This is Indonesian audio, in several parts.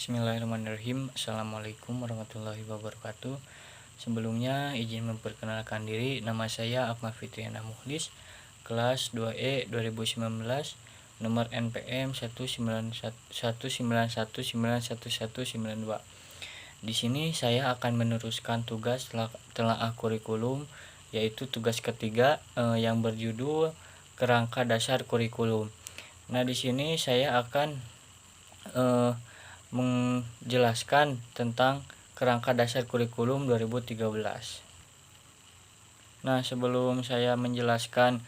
Bismillahirrahmanirrahim. Assalamualaikum warahmatullahi wabarakatuh. Sebelumnya izin memperkenalkan diri, nama saya Akmal Fitriana Muhlis, kelas 2E 2019, nomor NPM 19191911192. Di sini saya akan meneruskan tugas telaah kurikulum, yaitu tugas ketiga yang berjudul Kerangka Dasar Kurikulum. Nah, di sini saya akan menjelaskan tentang kerangka dasar kurikulum 2013. Nah, sebelum saya menjelaskan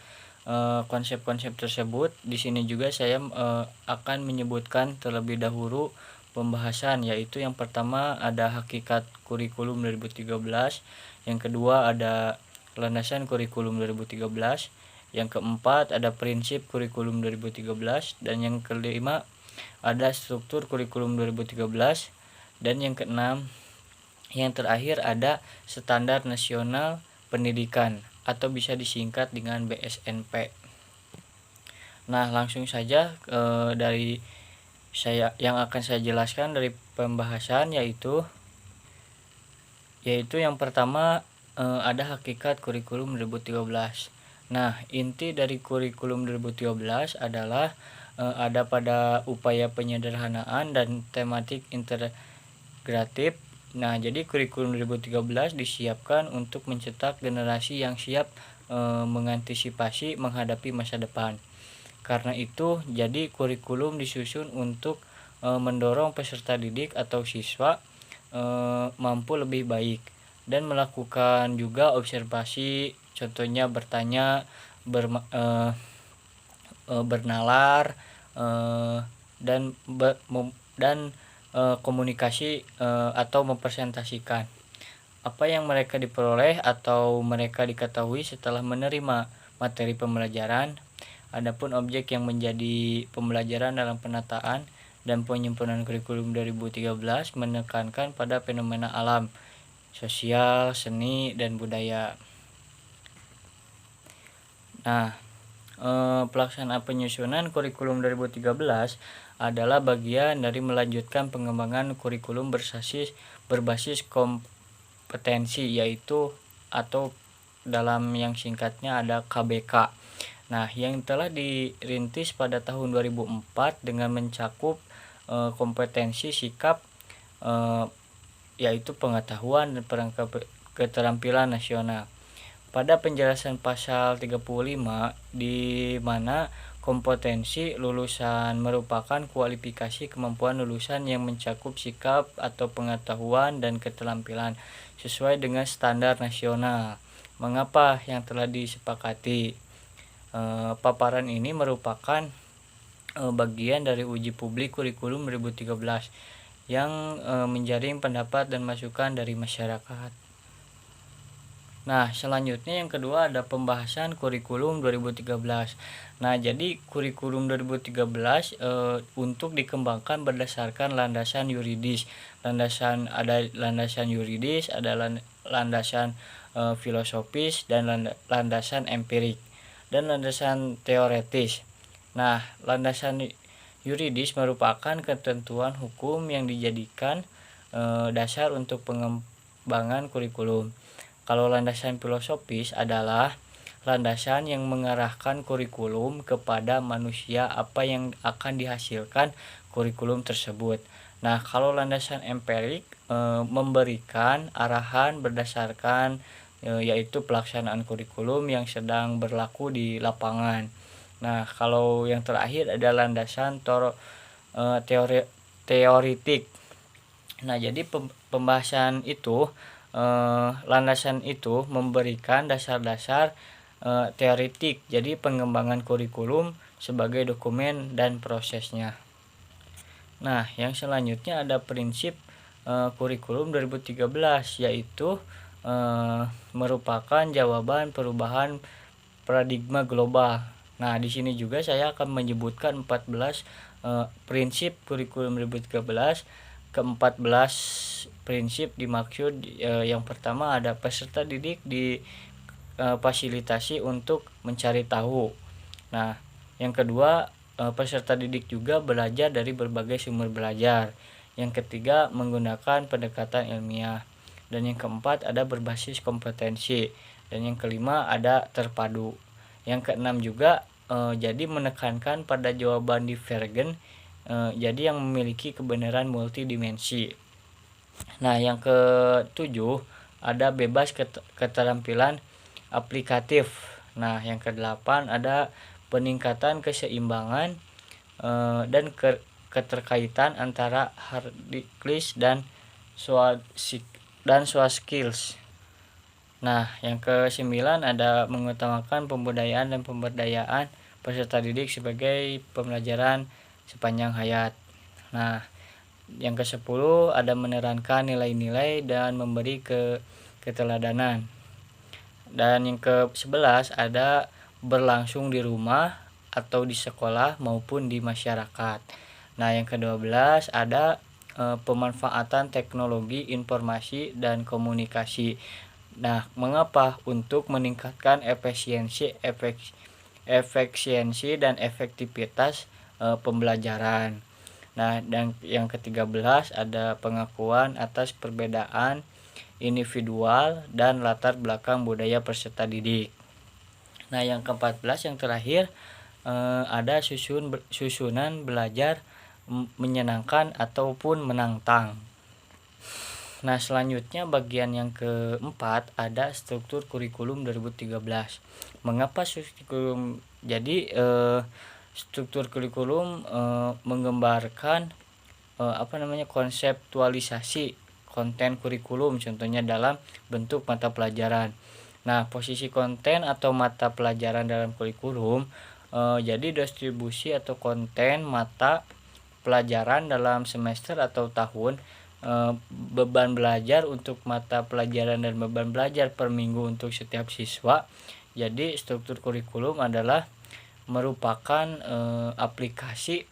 konsep-konsep tersebut, di sini juga saya akan menyebutkan terlebih dahulu pembahasan, yaitu yang pertama ada hakikat kurikulum 2013, yang kedua ada landasan kurikulum 2013, yang keempat ada prinsip kurikulum 2013, dan yang kelima ada struktur kurikulum 2013, dan yang keenam yang terakhir ada standar nasional pendidikan atau bisa disingkat dengan BSNP. Nah, langsung saja dari saya yang akan saya jelaskan dari pembahasan yaitu yang pertama ada hakikat kurikulum 2013. Nah, inti dari kurikulum 2013 adalah ada pada upaya penyederhanaan dan tematik integratif. Nah, jadi kurikulum 2013 disiapkan untuk mencetak generasi yang siap mengantisipasi menghadapi masa depan. Karena itu, jadi kurikulum disusun untuk mendorong peserta didik atau siswa mampu lebih baik dan melakukan juga observasi, contohnya bertanya, bernalar, dan komunikasi atau mempresentasikan apa yang mereka diperoleh atau mereka diketahui setelah menerima materi pembelajaran. Adapun objek yang menjadi pembelajaran dalam penataan dan penyempurnaan kurikulum 2013 menekankan pada fenomena alam, sosial, seni, dan budaya. Nah, pelaksanaan penyusunan kurikulum 2013 adalah bagian dari melanjutkan pengembangan kurikulum berbasis kompetensi, yaitu atau dalam yang singkatnya ada KBK. Nah, yang telah dirintis pada tahun 2004 dengan mencakup kompetensi sikap, yaitu pengetahuan dan keterampilan nasional. Pada penjelasan pasal 35, di mana kompetensi lulusan merupakan kualifikasi kemampuan lulusan yang mencakup sikap atau pengetahuan dan keterampilan sesuai dengan standar nasional. Mengapa yang telah disepakati? Paparan ini merupakan bagian dari uji publik kurikulum 2013 yang menjaring pendapat dan masukan dari masyarakat. Nah, selanjutnya yang kedua ada pembahasan kurikulum 2013. Nah, jadi kurikulum 2013 untuk dikembangkan berdasarkan landasan yuridis. Ada landasan yuridis, ada landasan filosofis, dan landasan empirik, dan landasan teoretis. Nah, landasan yuridis merupakan ketentuan hukum yang dijadikan dasar untuk pengembangan kurikulum. Kalau landasan filosofis adalah landasan yang mengarahkan kurikulum kepada manusia apa yang akan dihasilkan kurikulum tersebut. Nah, kalau landasan empirik memberikan arahan berdasarkan yaitu pelaksanaan kurikulum yang sedang berlaku di lapangan. Nah, kalau yang terakhir ada landasan teoritik. Nah, jadi pembahasan itu landasan itu memberikan dasar-dasar teoritik, jadi pengembangan kurikulum sebagai dokumen dan prosesnya. Nah, yang selanjutnya ada prinsip kurikulum 2013, yaitu merupakan jawaban perubahan paradigma global. Nah, di sini juga saya akan menyebutkan 14 prinsip kurikulum 2013. Ke-14 prinsip dimaksud yang pertama ada peserta didik difasilitasi untuk mencari tahu. Nah, yang kedua peserta didik juga belajar dari berbagai sumber belajar. Yang ketiga, menggunakan pendekatan ilmiah. Dan yang keempat, ada berbasis kompetensi. Dan yang kelima, ada terpadu. Yang keenam juga jadi menekankan pada jawaban divergen, jadi yang memiliki kebenaran multidimensi. Nah, yang ketujuh, ada bebas keterampilan aplikatif. Nah, yang kedelapan, ada peningkatan keseimbangan dan keterkaitan antara hard dan soft skills. Nah, yang kesembilan, ada mengutamakan pembudayaan dan pemberdayaan peserta didik sebagai pembelajaran sepanjang hayat. Nah, yang ke-10, ada menerangkan nilai-nilai dan memberi keteladanan. Dan yang ke-11, ada berlangsung di rumah atau di sekolah maupun di masyarakat. Nah, yang ke-12, ada pemanfaatan teknologi informasi dan komunikasi. Nah, mengapa? Untuk meningkatkan efisiensi dan efektivitas pembelajaran. Nah, dan yang ke-13, ada pengakuan atas perbedaan individual dan latar belakang budaya peserta didik. Nah, yang ke-14, yang terakhir, ada susunan belajar menyenangkan ataupun menantang. Nah, selanjutnya bagian yang keempat, ada struktur kurikulum 2013. Mengapa kurikulum? Jadi struktur kurikulum menggambarkan konseptualisasi konten kurikulum, contohnya dalam bentuk mata pelajaran. Nah, posisi konten atau mata pelajaran dalam kurikulum, jadi distribusi atau konten mata pelajaran dalam semester atau tahun, beban belajar untuk mata pelajaran dan beban belajar per minggu untuk setiap siswa. Jadi struktur kurikulum adalah merupakan aplikasi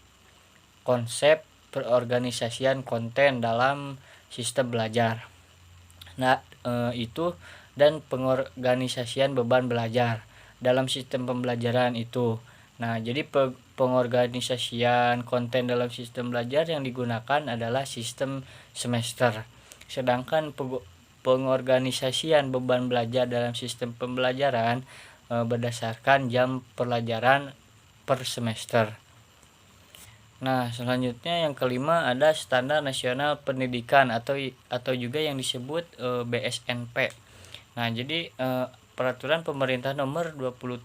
konsep perorganisasian konten dalam sistem belajar. Nah, itu dan pengorganisasian beban belajar dalam sistem pembelajaran itu. Nah, jadi pengorganisasian konten dalam sistem belajar yang digunakan adalah sistem semester. Sedangkan pengorganisasian beban belajar dalam sistem pembelajaran berdasarkan jam pelajaran per semester. Nah, selanjutnya yang kelima, ada standar nasional pendidikan atau juga yang disebut BSNP. Nah, jadi peraturan pemerintah nomor 32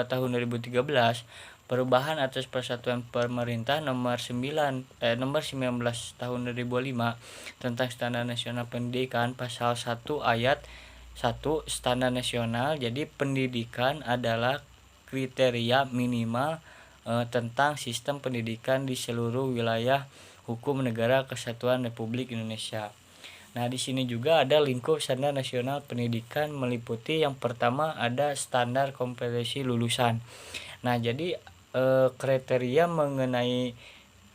tahun 2013, perubahan atas peraturan pemerintah nomor 19 tahun 2005 tentang standar nasional pendidikan, pasal 1 ayat 1, standar nasional. Jadi pendidikan adalah kriteria minimal tentang sistem pendidikan di seluruh wilayah hukum negara kesatuan Republik Indonesia. Nah, di sini juga ada lingkup standar nasional pendidikan, meliputi yang pertama, ada standar kompetensi lulusan. Nah, jadi kriteria mengenai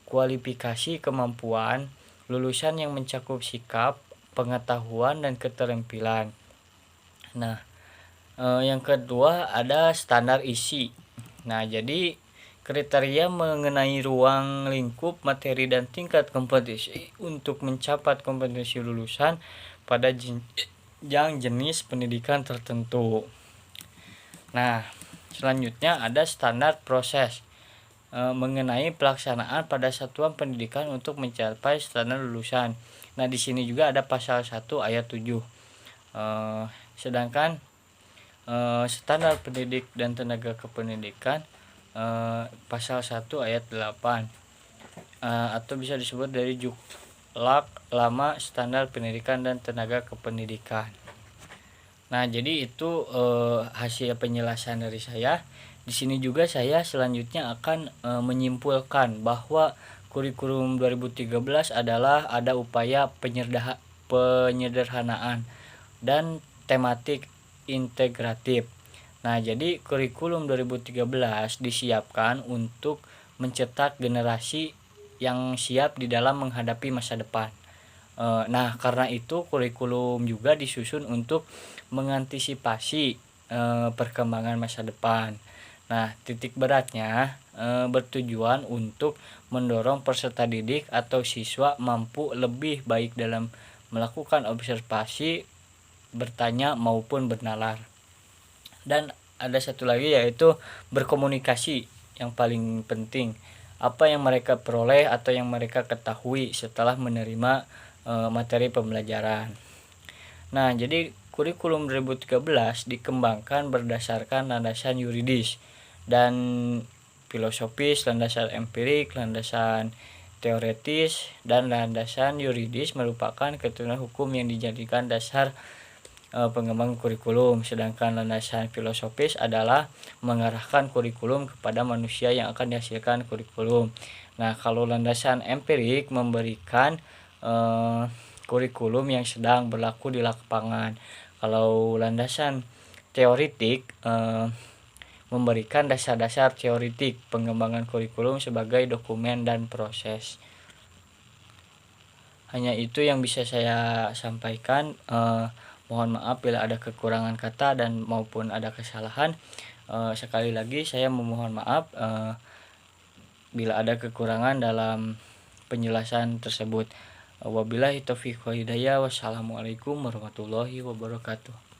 kualifikasi kemampuan lulusan yang mencakup sikap, pengetahuan, dan keterampilan. Nah, yang kedua, ada standar isi. Nah, jadi kriteria mengenai ruang lingkup materi dan tingkat kompetensi untuk mencapai kompetensi lulusan pada jenjang jenis pendidikan tertentu. Nah, selanjutnya ada standar proses mengenai pelaksanaan pada satuan pendidikan untuk mencapai standar lulusan. Nah, di sini juga ada pasal 1 ayat 7. Sedangkan standar pendidik dan tenaga kependidikan, pasal 1 ayat 8, atau bisa disebut dari Juklak Lama Standar Pendidikan dan Tenaga Kependidikan. Nah, jadi itu hasil penjelasan dari saya. Di sini juga saya selanjutnya akan menyimpulkan bahwa kurikulum 2013 adalah ada upaya penyederhanaan dan tematik integratif. Nah, jadi kurikulum 2013 disiapkan untuk mencetak generasi yang siap di dalam menghadapi masa depan. Nah, karena itu kurikulum juga disusun untuk mengantisipasi perkembangan masa depan. Nah, titik beratnya bertujuan untuk mendorong peserta didik atau siswa mampu lebih baik dalam melakukan observasi, bertanya maupun bernalar. Dan ada satu lagi yaitu berkomunikasi yang paling penting. Apa yang mereka peroleh atau yang mereka ketahui setelah menerima materi pembelajaran. Nah, jadi kurikulum 2013 dikembangkan berdasarkan landasan yuridis dan filosofis, landasan empirik, landasan teoretis, dan landasan yuridis merupakan ketentuan hukum yang dijadikan dasar pengembangan kurikulum. Sedangkan landasan filosofis adalah mengarahkan kurikulum kepada manusia yang akan dihasilkan kurikulum. Nah, kalau landasan empirik memberikan kurikulum yang sedang berlaku di lapangan. Kalau landasan teoritik memberikan dasar-dasar teoritik pengembangan kurikulum sebagai dokumen dan proses. Hanya itu yang bisa saya sampaikan. Mohon maaf bila ada kekurangan kata dan maupun ada kesalahan. Sekali lagi saya memohon maaf bila ada kekurangan dalam penjelasan tersebut. Wabillahi taufiq wal hidayah. Wassalamualaikum warahmatullahi wabarakatuh.